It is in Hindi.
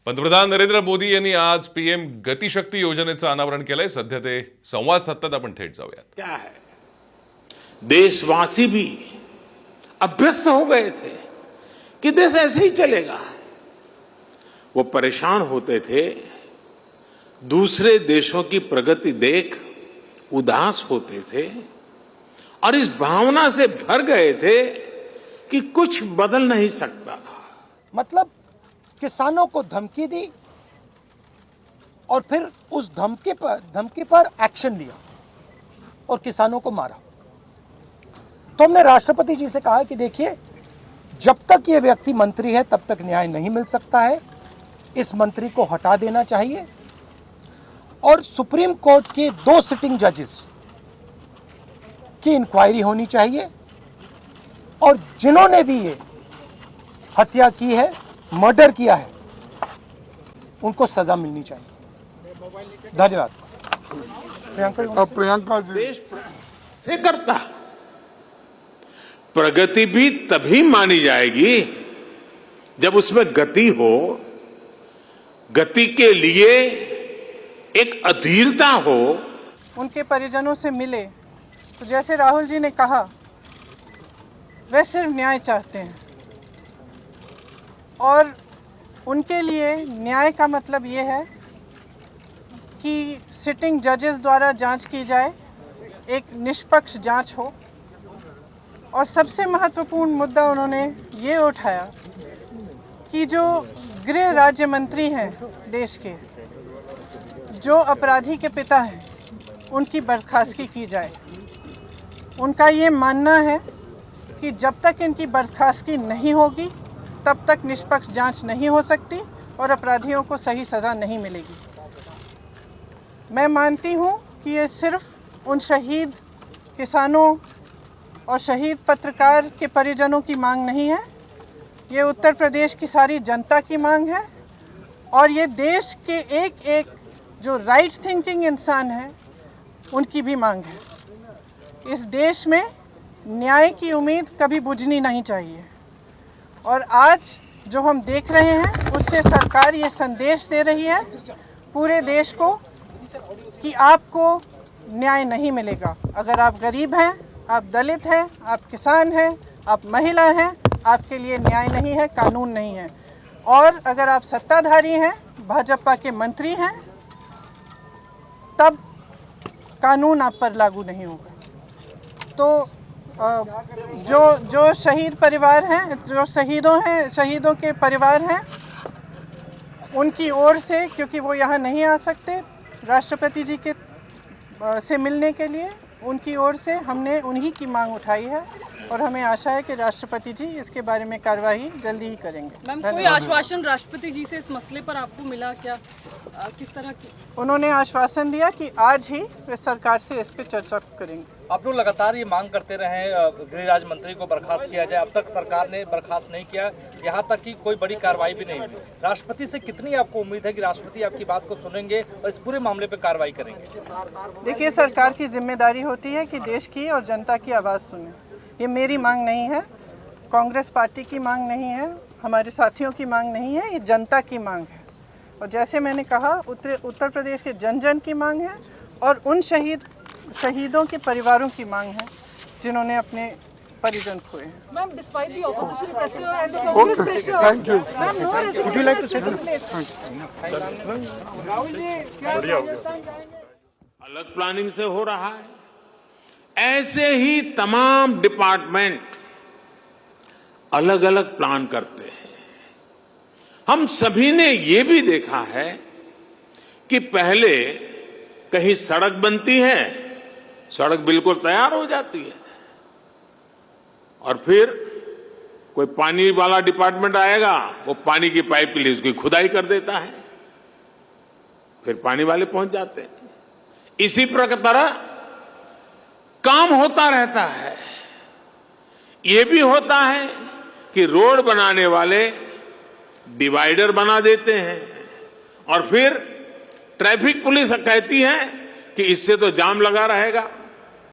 पंतप्रधान नरेंद्र मोदी यांनी आज पीएम गतिशक्ती योजनेचं अनावरण केलंय. सध्या ते संवाद साधतात. आपण थेट जाऊयात. क्या है, देशवासी भी अभ्यस्त हो गए थे कि देश ऐसे ही चलेगा. वो परेशान होते थे, दूसरे देशों की प्रगति देख उदास होते थे और इस भावना से भर गए थे कि कुछ बदल नहीं सकता. मतलब किसानों को धमकी दी और फिर उस धमकी पर एक्शन लिया और किसानों को मारा. तो हमने राष्ट्रपति जी से कहा कि देखिए, जब तक ये व्यक्ति मंत्री है तब तक न्याय नहीं मिल सकता है. इस मंत्री को हटा देना चाहिए और सुप्रीम कोर्ट के 2 सिटिंग जजेस की इंक्वायरी होनी चाहिए और जिन्होंने भी ये हत्या की है, मर्डर किया है, उनको सजा मिलनी चाहिए. धन्यवाद. प्रियंका जी, देश से करता. प्रगति भी तभी मानी जाएगी जब उसमें गति हो, गति के लिए एक अधीरता हो. उनके परिजनों से मिले तो जैसे राहुल जी ने कहा, वे सिर्फ न्याय चाहते हैं और उनके लिए न्याय का मतलब ये है कि सिटिंग जजेस द्वारा जांच की जाए, एक निष्पक्ष जांच हो. और सबसे महत्वपूर्ण मुद्दा उन्होंने ये उठाया कि जो गृह राज्य मंत्री हैं देश के, जो अपराधी के पिता हैं, उनकी बर्खास्तगी की जाए. उनका ये मानना है कि जब तक इनकी बर्खास्तगी नहीं होगी तब तक निष्पक्ष जांच नहीं हो सकती और अपराधियों को सही सज़ा नहीं मिलेगी. मैं मानती हूँ कि ये सिर्फ उन शहीद किसानों और शहीद पत्रकार के परिजनों की मांग नहीं है, ये उत्तर प्रदेश की सारी जनता की मांग है और ये देश के एक एक जो राइट थिंकिंग इंसान हैं उनकी भी मांग है. इस देश में न्याय की उम्मीद कभी बुझनी नहीं चाहिए और आज जो हम देख रहे हैं उससे सरकार ये संदेश दे रही है पूरे देश को कि आपको न्याय नहीं मिलेगा. अगर आप गरीब हैं, आप दलित हैं, आप किसान हैं, आप महिला हैं, आपके लिए न्याय नहीं है, कानून नहीं है. और अगर आप सत्ताधारी हैं, भाजपा के मंत्री हैं, तब कानून आप पर लागू नहीं होगा. तो जो शहीद परिवार हैं, जो शहीदों के परिवार हैं, उनकी ओर से, क्योंकि वो यहाँ नहीं आ सकते राष्ट्रपति जी के से मिलने के लिए, उनकी ओर से हमने उन्हीं की मांग उठाई है और हमें आशा है कि राष्ट्रपति जी इसके बारे में कार्रवाई जल्दी ही करेंगे. मैम, कोई आश्वासन राष्ट्रपति जी से इस मसले पर आपको मिला क्या? किस तरह की? उन्होंने आश्वासन दिया कि आज ही वे सरकार से इस पर चर्चा करेंगे. आप लोग लगातार ये मांग करते रहे गृह राज्य मंत्री को बर्खास्त किया जाए, अब तक सरकार ने बर्खास्त नहीं किया, यहाँ तक कि कोई बड़ी कार्रवाई भी नहीं हुई. राष्ट्रपति से कितनी आपको उम्मीद है कि राष्ट्रपति आपकी बात को सुनेंगे और इस पूरे मामले पर कार्रवाई करेंगे? देखिए, सरकार की जिम्मेदारी होती है कि देश की और जनता की आवाज़ सुने. ये मेरी मांग नहीं है, कांग्रेस पार्टी की मांग नहीं है, हमारे साथियों की मांग नहीं है, ये जनता की मांग है. और जैसे मैंने कहा, उत्तर प्रदेश के जन जन की मांग है और उन शहीदों के परिवारों की मांग है जिन्होंने अपने परिजन खोए हैं. Ma'am, despite the opposition pressure and the Congress pressure, thank you. Ma'am, no resolution. Would you like to say अलग प्लानिंग से हो रहा है. ऐसे ही तमाम डिपार्टमेंट अलग अलग प्लान करते हैं. हम सभी ने ये भी देखा है कि पहले कहीं सड़क बनती है, सड़क बिल्कुल तैयार हो जाती है और फिर कोई पानी वाला डिपार्टमेंट आएगा, वो पानी की पाइप के लिए उसकी खुदाई कर देता है, फिर पानी वाले पहुंच जाते हैं. इसी तरह काम होता रहता है. ये भी होता है कि रोड बनाने वाले डिवाइडर बना देते हैं और फिर ट्रैफिक पुलिस कहती है कि इससे तो जाम लगा रहेगा,